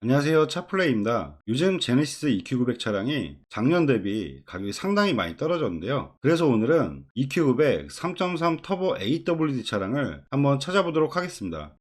안녕하세요, 차플레이입니다. 요즘 제네시스 EQ900 차량이 작년 대비 가격이 상당히 많이 떨어졌는데요. 그래서 오늘은 EQ900 3.3 터보 AWD 차량을 한번 찾아보도록 하겠습니다.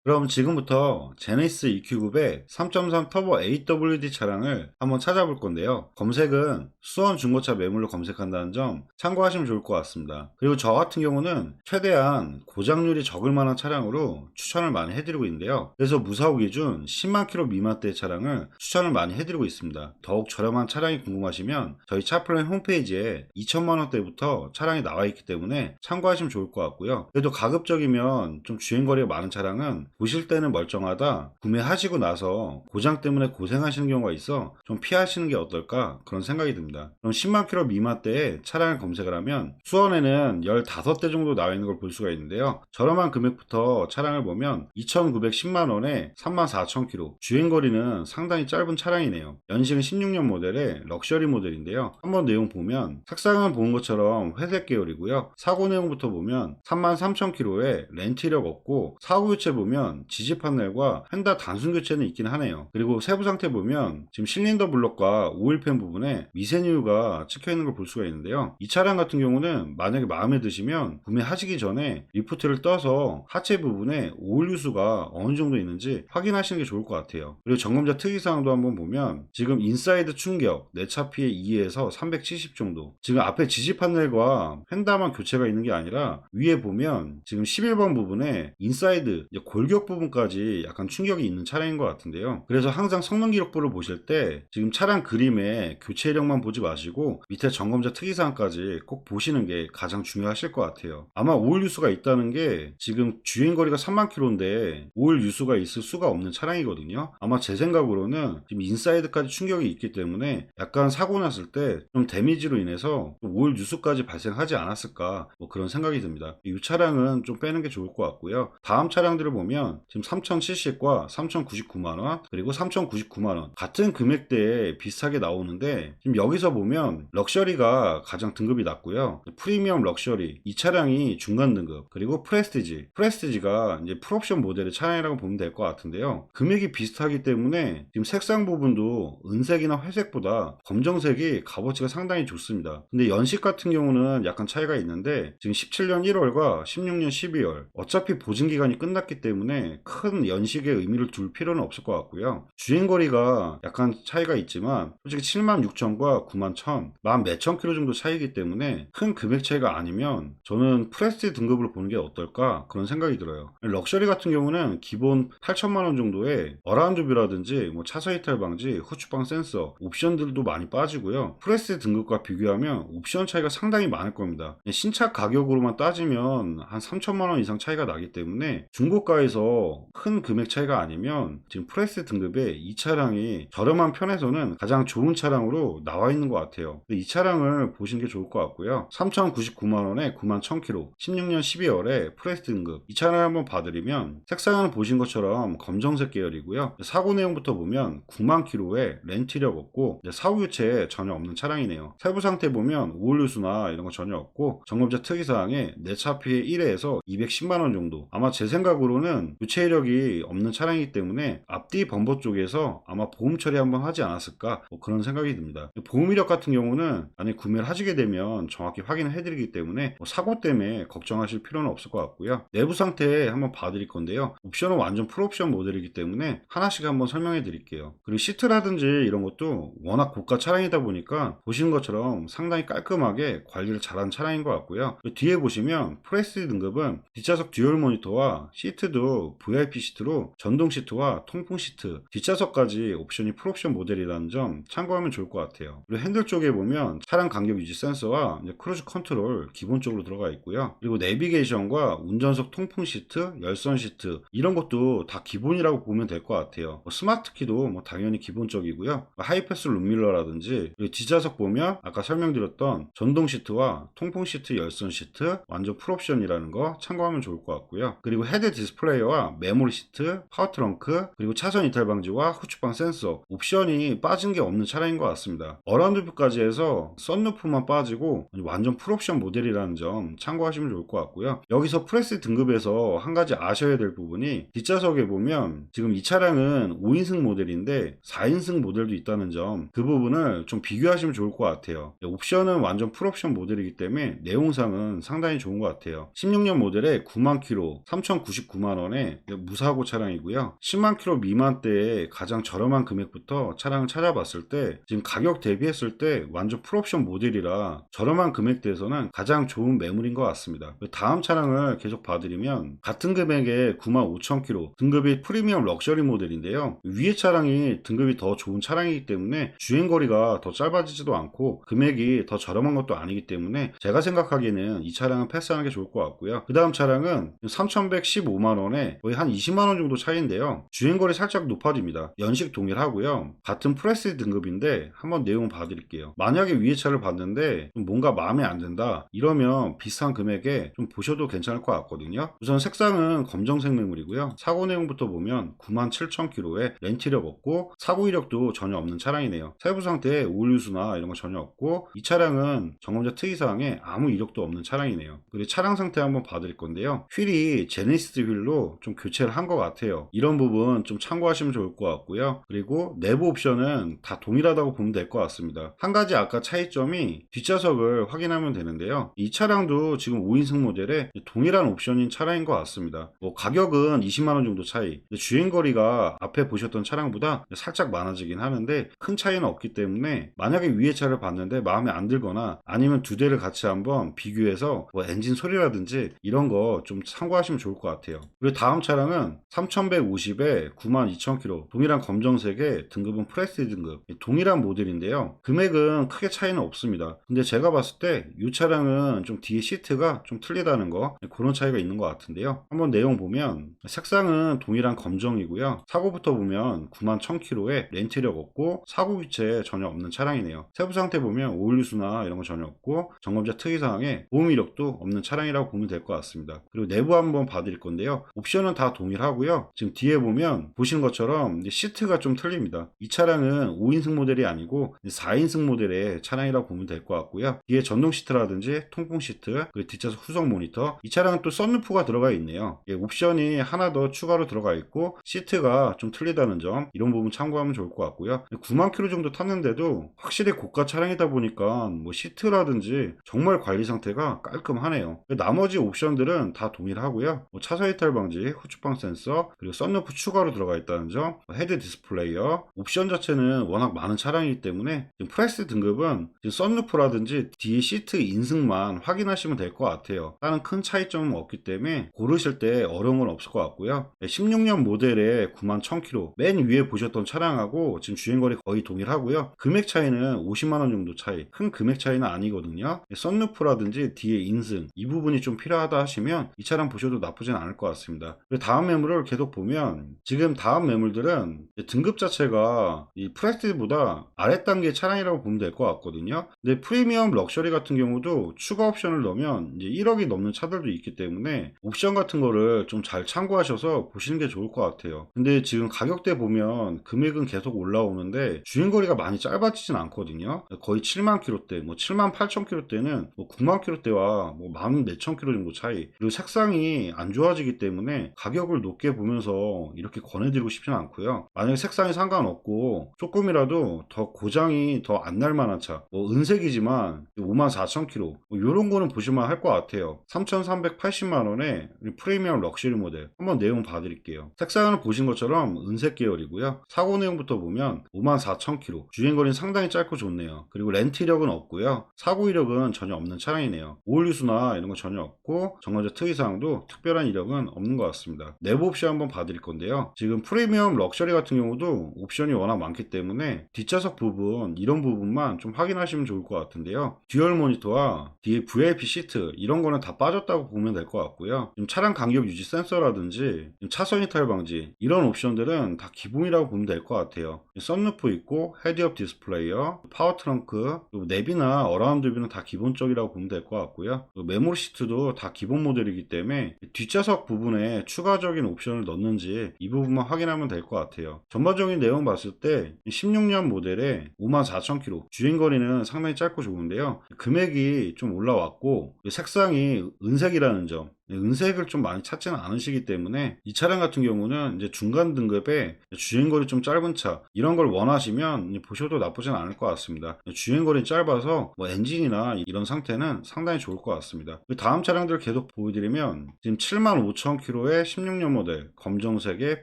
그럼 지금부터 제네시스 EQ900 3.3 터보 AWD 차량을 한번 찾아볼 건데요. 검색은 수원 중고차 매물로 검색한다는 점 참고하시면 좋을 것 같습니다. 그리고 저 같은 경우는 최대한 고장률이 적을 만한 차량으로 추천을 많이 해드리고 있는데요. 그래서 무사고 기준 10만 킬로 미만대의 차량을 추천을 많이 해드리고 있습니다. 더욱 저렴한 차량이 궁금하시면 저희 차플레이 홈페이지에 2천만 원대부터 차량이 나와 있기 때문에 참고하시면 좋을 것 같고요. 그래도 가급적이면 좀 주행거리가 많은 차량은 보실 때는 멀쩡하다 구매하시고 나서 고장 때문에 고생하시는 경우가 있어 좀 피하시는 게 어떨까 그런 생각이 듭니다. 그럼 10만 킬로 미만대에 차량을 검색을 하면 수원에는 15대 정도 나와 있는 걸 볼 수가 있는데요. 저렴한 금액부터 차량을 보면 2,910만 원에 34,000km, 주행거리는 상당히 짧은 차량이네요. 연식은 16년 모델의 럭셔리 모델인데요. 한번 내용 보면 색상은 본 것처럼 회색 계열이고요. 사고 내용부터 보면 33,000km에 렌트 이력 없고 사고 교체 보면 지지 판넬과 휀다 단순 교체는 있긴 하네요. 그리고 세부 상태 보면 지금 실린더 블럭과 오일팬 부분에 미세뉴유가 찍혀 있는 걸 볼 수가 있는데요. 이 차량 같은 경우는 만약에 마음에 드시면 구매하시기 전에 리프트를 떠서 하체 부분에 오일 유수가 어느 정도 있는지 확인하시는 게 좋을 것 같아요. 그리고 점검자 특이사항도 한번 보면 지금 인사이드 충격 내차 피해 2에서 370 정도, 지금 앞에 지지 판넬과 휀다만 교체가 있는 게 아니라 위에 보면 지금 11번 부분에 인사이드 골격 부분까지 약간 충격이 있는 차량인 것 같은데요. 그래서 항상 성능 기록부를 보실 때 지금 차량 그림에 교체 이력만 보지 마시고 밑에 점검자 특이사항까지 꼭 보시는 게 가장 중요하실 것 같아요. 아마 오일 유수가 있다는 게 지금 주행거리가 3만 킬로인데 오일 유수가 있을 수가 없는 차량이거든요. 아마 제 생각으로는 지금 인사이드까지 충격이 있기 때문에 약간 사고 났을 때 좀 데미지로 인해서 오일 유수까지 발생하지 않았을까 뭐 그런 생각이 듭니다. 이 차량은 좀 빼는 게 좋을 것 같고요. 다음 차량들을 보면 지금 3,070과 3,099만원 그리고 3,099만원 같은 금액대에 비슷하게 나오는데 지금 여기서 보면 럭셔리가 가장 등급이 낮고요. 프리미엄 럭셔리 이 차량이 중간 등급, 그리고 프레스티지가 이제 풀옵션 모델의 차량이라고 보면 될 것 같은데요. 금액이 비슷하기 때문에 지금 색상 부분도 은색이나 회색보다 검정색이 값어치가 상당히 좋습니다. 근데 연식 같은 경우는 약간 차이가 있는데 지금 17년 1월과 16년 12월 어차피 보증 기간이 끝났기 때문에 큰 연식의 의미를 둘 필요는 없을 것 같고요. 주행거리가 약간 차이가 있지만 솔직히 76,000과 91,000, 만 몇천 킬로 정도 차이기 때문에 큰 금액 차이가 아니면 저는 프레스티 등급으로 보는 게 어떨까 그런 생각이 들어요. 럭셔리 같은 경우는 기본 8천만 원 정도에 어라운드 뷰라든지 뭐 차선 이탈 방지, 후추방 센서, 옵션들도 많이 빠지고요. 프레스티 등급과 비교하면 옵션 차이가 상당히 많을 겁니다. 신차 가격으로만 따지면 한 3천만 원 이상 차이가 나기 때문에 중고가에서 큰 금액 차이가 아니면 지금 프레스 등급의 이 차량이 저렴한 편에서는 가장 좋은 차량으로 나와 있는 것 같아요. 이 차량을 보시는 게 좋을 것 같고요. 3,099만원에 91,000km, 16년 12월에 프레스 등급 이 차량을 한번 봐드리면 색상은 보신 것처럼 검정색 계열이고요. 사고 내용부터 보면 9만 킬로에 렌트 이력 없고 사고 교체 전혀 없는 차량이네요. 세부 상태 보면 오일 유수나 이런 거 전혀 없고 점검자 특이사항에 내차 피해 1회에서 210만원 정도, 아마 제 생각으로는 교체 이력이 없는 차량이기 때문에 앞뒤 범버 쪽에서 아마 보험 처리 한번 하지 않았을까 뭐 그런 생각이 듭니다. 보험 이력 같은 경우는 만약 구매를 하시게 되면 정확히 확인을 해드리기 때문에 뭐 사고 때문에 걱정하실 필요는 없을 것 같고요. 내부 상태 한번 봐드릴 건데요. 옵션은 완전 풀옵션 모델이기 때문에 하나씩 한번 설명해 드릴게요. 그리고 시트라든지 이런 것도 워낙 고가 차량이다 보니까 보시는 것처럼 상당히 깔끔하게 관리를 잘한 차량인 것 같고요. 뒤에 보시면 프레스티 등급은 뒷좌석 듀얼 모니터와 시트도 VIP 시트로 전동 시트와 통풍 시트, 뒷좌석까지 옵션이 풀옵션 모델이라는 점 참고하면 좋을 것 같아요. 그리고 핸들 쪽에 보면 차량 간격 유지 센서와 이제 크루즈 컨트롤 기본적으로 들어가 있고요. 그리고 내비게이션과 운전석 통풍 시트, 열선 시트 이런 것도 다 기본이라고 보면 될 것 같아요. 스마트 키도 뭐 당연히 기본적이고요. 하이패스 룸밀러라든지, 그리고 뒷좌석 보면 아까 설명드렸던 전동 시트와 통풍 시트, 열선 시트 완전 풀옵션이라는 거 참고하면 좋을 것 같고요. 그리고 헤드 디스플레이와 전동시트와 메모리 시트, 파워 트렁크, 그리고 차선 이탈 방지와 후추방 센서 옵션이 빠진 게 없는 차량인 것 같습니다. 어라운드 뷰까지 해서 썬루프만 빠지고 완전 풀옵션 모델이라는 점 참고하시면 좋을 것 같고요. 여기서 프레스티지 등급에서 한 가지 아셔야 될 부분이 뒷좌석에 보면 지금 이 차량은 5인승 모델인데 4인승 모델도 있다는 점, 그 부분을 좀 비교하시면 좋을 것 같아요. 옵션은 완전 풀옵션 모델이기 때문에 내용상은 상당히 좋은 것 같아요. 16년 모델에 9만 킬로 3,099만 원에 무사고 차량이고요. 10만 킬로 미만대에 가장 저렴한 금액부터 차량을 찾아봤을 때 지금 가격 대비했을 때 완전 풀옵션 모델이라 저렴한 금액대에서는 가장 좋은 매물인 것 같습니다. 다음 차량을 계속 봐드리면 같은 금액에 9만 5천 킬로 등급이 프리미엄 럭셔리 모델인데요. 위에 차량이 등급이 더 좋은 차량이기 때문에 주행거리가 더 짧아지지도 않고 금액이 더 저렴한 것도 아니기 때문에 제가 생각하기에는 이 차량은 패스하는 게 좋을 것 같고요. 그 다음 차량은 3,115만원에 거의 한 20만원 정도 차이인데요. 주행거리 살짝 높아집니다. 연식 동일하고요. 같은 프레스티지 등급인데 한번 내용 봐드릴게요. 만약에 위에 차를 봤는데 뭔가 마음에 안 든다 이러면 비슷한 금액에 좀 보셔도 괜찮을 것 같거든요. 우선 색상은 검정색 매물이고요. 사고 내용부터 보면 97,000km에 렌트 이력 없고 사고 이력도 전혀 없는 차량이네요. 세부 상태에 오일 유수나 이런 거 전혀 없고 이 차량은 점검자 특이사항에 아무 이력도 없는 차량이네요. 그리고 차량 상태 한번 봐드릴 건데요. 휠이 제네시스 휠로 좀 교체를 한 것 같아요. 이런 부분 좀 참고하시면 좋을 것 같고요. 그리고 내부 옵션은 다 동일하다고 보면 될 것 같습니다. 한 가지 아까 차이점이 뒷좌석을 확인하면 되는데요. 이 차량도 지금 5인승 모델에 동일한 옵션인 차량인 것 같습니다. 가격은 20만원 정도 차이, 주행거리가 앞에 보셨던 차량보다 살짝 많아지긴 하는데 큰 차이는 없기 때문에 만약에 위에 차를 봤는데 마음에 안 들거나 아니면 두 대를 같이 한번 비교해서 엔진 소리라든지 이런 거 좀 참고하시면 좋을 것 같아요. 그리고 다음 차량은 3150에 92,000km 동일한 검정색에 등급은 프레스티지 등급, 동일한 모델인데요. 금액은 크게 차이는 없습니다. 근데 제가 봤을 때 이 차량은 좀 뒤에 시트가 좀 틀리다는 거, 그런 차이가 있는 것 같은데요. 한번 내용 보면 색상은 동일한 검정이고요. 사고부터 보면 91,000km에 렌트 이력 없고 사고 교체 전혀 없는 차량이네요. 세부 상태 보면 오일 유수나 이런 거 전혀 없고 점검자 특이사항에 보험 이력도 없는 차량이라고 보면 될 것 같습니다. 그리고 내부 한번 봐드릴 건데요. 옵션은 다 동일하고요. 지금 뒤에 보면 보시는 것처럼 시트가 좀 틀립니다. 이 차량은 5인승 모델이 아니고 4인승 모델의 차량이라고 보면 될 것 같고요. 뒤에 전동 시트라든지 통풍 시트, 그리고 뒷좌석 후속 모니터, 이 차량은 또 썬루프가 들어가 있네요. 옵션이 하나 더 추가로 들어가 있고 시트가 좀 틀리다는 점, 이런 부분 참고하면 좋을 것 같고요. 9만 킬로 정도 탔는데도 확실히 고가 차량이다 보니까 시트라든지 정말 관리 상태가 깔끔하네요. 나머지 옵션들은 다 동일하고요. 차선 이탈 방지, 후추방 센서, 그리고 썬루프 추가로 들어가 있다는 점, 헤드 디스플레이어, 옵션 자체는 워낙 많은 차량이기 때문에 프레스 등급은 썬루프라든지 뒤에 시트 인승만 확인하시면 될 것 같아요. 다른 큰 차이점은 없기 때문에 고르실 때 어려운 건 없을 것 같고요. 16년 모델에 91,000km 맨 위에 보셨던 차량하고 지금 주행거리 거의 동일하고요. 금액 차이는 50만원 정도 차이, 큰 금액 차이는 아니거든요. 썬루프라든지 뒤에 인승, 이 부분이 좀 필요하다 하시면 이 차량 보셔도 나쁘진 않을 것 같습니다. 그리고 다음 매물을 계속 보면 지금 다음 매물들은 등급 자체가 이 프레스티지보다 아랫단계 차량이라고 보면 될 것 같거든요. 근데 프리미엄 럭셔리 같은 경우도 추가 옵션을 넣으면 이제 1억이 넘는 차들도 있기 때문에 옵션 같은 거를 좀 잘 참고하셔서 보시는 게 좋을 것 같아요. 근데 지금 가격대 보면 금액은 계속 올라오는데 주행거리가 많이 짧아지진 않거든요. 거의 7만 킬로대, 7만 8천 킬로대는 9만 킬로대와 14,000 킬로 정도 차이. 그리고 색상이 안 좋아지기 때문에 가격을 높게 보면서 이렇게 권해드리고 싶지는 않고요. 만약에 색상이 상관없고 조금이라도 더 고장이 더 안 날 만한 차, 은색이지만 54,000km 이런 거는 보시면 할 것 같아요. 3,380만원에 프리미엄 럭셔리 모델 한번 내용 봐드릴게요. 색상은 보신 것처럼 은색 계열이고요. 사고 내용부터 보면 54,000km, 주행거리는 상당히 짧고 좋네요. 그리고 렌트 이력은 없고요. 사고 이력은 전혀 없는 차량이네요. 오일 유수나 이런 거 전혀 없고 정관자 특이사항도 특별한 이력은 없는 것 같습니다. 내부 옵션 한번 봐드릴 건데요. 지금 프리미엄 럭셔리 같은 경우도 옵션이 워낙 많기 때문에 뒷좌석 부분, 이런 부분만 좀 확인하시면 좋을 것 같은데요. 듀얼 모니터와 뒤에 VIP 시트 이런 거는 다 빠졌다고 보면 될 것 같고요. 차량 간격 유지 센서라든지 차선 이탈 방지 이런 옵션들은 다 기본이라고 보면 될 것 같아요. 썬루프 있고 헤드업 디스플레이어, 파워 트렁크, 내비나 어라운드 뷰는 다 기본적이라고 보면 될 것 같고요. 메모리 시트도 다 기본 모델이기 때문에 뒷좌석 부분에 차량에 추가적인 옵션을 넣는지 이 부분만 확인하면 될 것 같아요. 전반적인 내용 봤을 때 16년 모델에 54,000km, 주행거리는 상당히 짧고 좋은데요. 금액이 좀 올라왔고 색상이 은색이라는 점, 은색을 좀 많이 찾지는 않으시기 때문에 이 차량 같은 경우는 이제 중간 등급에 주행거리 좀 짧은 차 이런 걸 원하시면 보셔도 나쁘진 않을 것 같습니다. 주행거리 짧아서 뭐 엔진이나 이런 상태는 상당히 좋을 것 같습니다. 다음 차량들 계속 보여드리면 지금 75,000km의 16년 모델 검정색의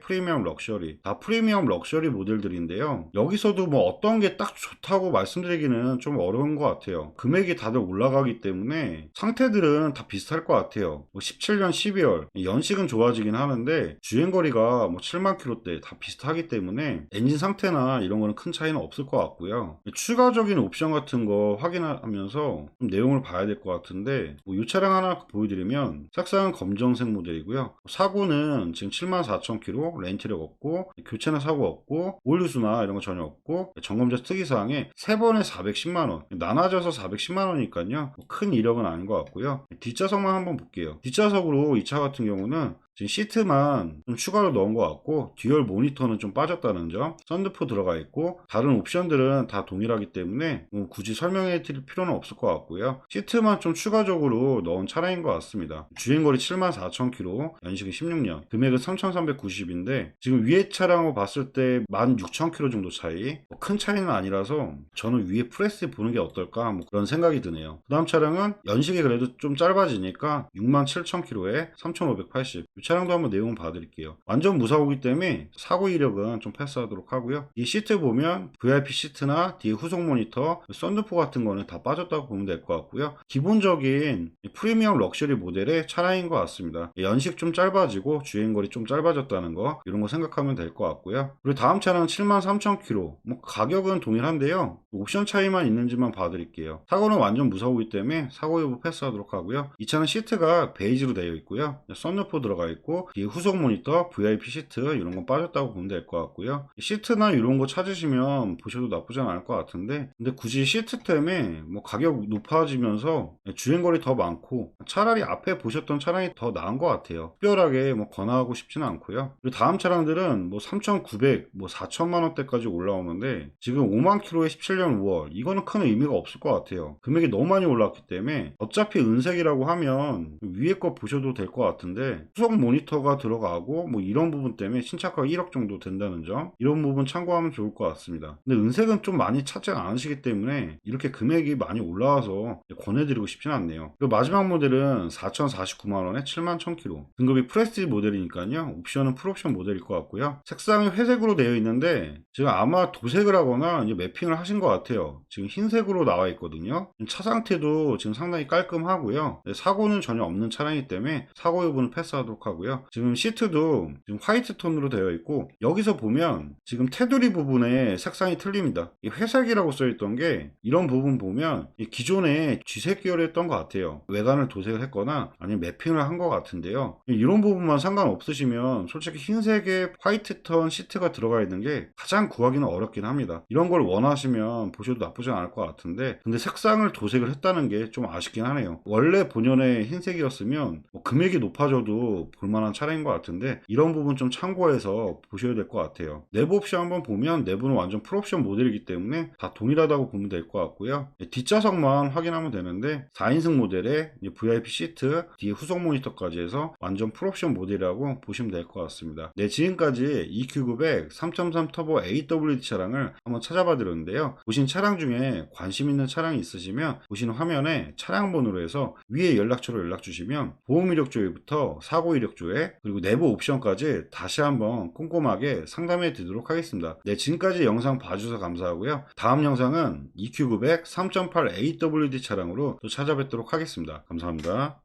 프리미엄 럭셔리, 다 프리미엄 럭셔리 모델들인데요. 여기서도 뭐 어떤 게 딱 좋다고 말씀드리기는 좀 어려운 것 같아요. 금액이 다들 올라가기 때문에 상태들은 다 비슷할 것 같아요. 17년 12월 연식은 좋아지긴 하는데 주행거리가 뭐 7만 km대 다 비슷하기 때문에 엔진 상태나 이런 거는 큰 차이는 없을 것 같고요. 추가적인 옵션 같은 거 확인하면서 좀 내용을 봐야 될 것 같은데 이 차량 하나 보여드리면 색상은 검정색 모델이고요. 사고는 지금 74,000km 렌트력 없고 교체나 사고 없고 오일수나 이런 거 전혀 없고 점검자 특이사항에 3번에 410만원 나눠져서 410만원이니까요 큰 이력은 아닌 것 같고요. 뒷좌석만 한번 볼게요. 뒷좌석으로 이 차 같은 경우는 지금 시트만 좀 추가로 넣은 것 같고 듀얼 모니터는 좀 빠졌다는 점, 썬루프 들어가 있고 다른 옵션들은 다 동일하기 때문에 뭐 굳이 설명해 드릴 필요는 없을 것 같고요. 시트만 좀 추가적으로 넣은 차량인 것 같습니다. 주행거리 74,000km, 연식은 16년, 금액은 3,390인데 지금 위에 차량으로 봤을 때 16,000km 정도 차이, 큰 차이는 아니라서 저는 위에 프레스 보는 게 어떨까 뭐 그런 생각이 드네요. 그 다음 차량은 연식이 그래도 좀 짧아지니까 67,000km에 3,580. 이 차량도 한번 내용 봐드릴게요. 완전 무사고기 때문에 사고 이력은 좀 패스하도록 하고요. 이 시트 보면 VIP 시트나 뒤에 후속 모니터, 썬루프 같은 거는 다 빠졌다고 보면 될 것 같고요. 기본적인 프리미엄 럭셔리 모델의 차량인 것 같습니다. 연식 좀 짧아지고 주행거리 좀 짧아졌다는 거 이런 거 생각하면 될 것 같고요. 그리고 다음 차량은 73,000km. 뭐 가격은 동일한데요. 옵션 차이만 있는지만 봐드릴게요. 사고는 완전 무사고기 때문에 사고 여부 패스하도록 하고요. 이 차는 시트가 베이지로 되어 있고요. 썬루프 들어가 있고 뒤에 후속 모니터, VIP 시트 이런 건 빠졌다고 보면 될 것 같고요. 시트나 이런 거 찾으시면 보셔도 나쁘지 않을 것 같은데 근데 굳이 시트 때문에 뭐 가격 높아지면서 주행거리 더 많고 차라리 앞에 보셨던 차량이 더 나은 것 같아요. 특별하게 뭐 권하고 싶지는 않고요. 그리고 다음 차량들은 뭐 3,900, 뭐 4천만 원대까지 올라오는데 지금 5만 킬로에 17년 5월 이거는 큰 의미가 없을 것 같아요. 금액이 너무 많이 올랐기 때문에 어차피 은색이라고 하면 위에 거 보셔도 될 것 같은데 후속 모니터가 들어가고 뭐 이런 부분 때문에 신차가가 1억 정도 된다는 점 이런 부분 참고하면 좋을 것 같습니다. 근데 은색은 좀 많이 찾지 않으시기 때문에 이렇게 금액이 많이 올라와서 권해드리고 싶진 않네요. 그리고 마지막 모델은 4,049만원에 71,000km 등급이 프레스티지 모델이니까요 옵션은 풀옵션 모델일 것 같고요. 색상이 회색으로 되어 있는데 지금 아마 도색을 하거나 이제 매핑을 하신 것 같아요. 지금 흰색으로 나와 있거든요. 차 상태도 지금 상당히 깔끔하고요. 사고는 전혀 없는 차량이기 때문에 사고 여부는 패스하도록 하고요. 지금 시트도 지금 화이트 톤으로 되어 있고 여기서 보면 지금 테두리 부분에 색상이 틀립니다. 이 회색이라고 써있던 게 이런 부분 보면 기존에 쥐색 계열이었던 것 같아요. 외관을 도색을 했거나 아니면 매핑을 한 것 같은데요. 이런 부분만 상관없으시면 솔직히 흰색에 화이트 톤 시트가 들어가 있는 게 가장 구하기는 어렵긴 합니다. 이런 걸 원하시면 보셔도 나쁘지 않을 것 같은데 근데 색상을 도색을 했다는 게 좀 아쉽긴 하네요. 원래 본연의 흰색이었으면 뭐 금액이 높아져도 볼만한 차량인 것 같은데 이런 부분 좀 참고해서 보셔야 될 것 같아요. 내부 옵션 한번 보면 내부는 완전 풀옵션 모델이기 때문에 다 동일하다고 보면 될 것 같고요. 뒷좌석만 확인하면 되는데 4인승 모델에 VIP 시트, 뒤에 후속 모니터까지 해서 완전 풀옵션 모델이라고 보시면 될 것 같습니다. 네, 지금까지 EQ900 3.3 터보 AWD 차량을 한번 찾아봐 드렸는데요. 보신 차량 중에 관심 있는 차량이 있으시면 보시는 화면에 차량 번호로 해서 위에 연락처로 연락 주시면 보험 이력 조회부터 사고 이력 조회 그리고 내부 옵션까지 다시 한번 꼼꼼하게 상담해 드리도록 하겠습니다. 네, 지금까지 영상 봐주셔서 감사하고요. 다음 영상은 EQ900 3.8 AWD 차량으로 또 찾아뵙도록 하겠습니다. 감사합니다.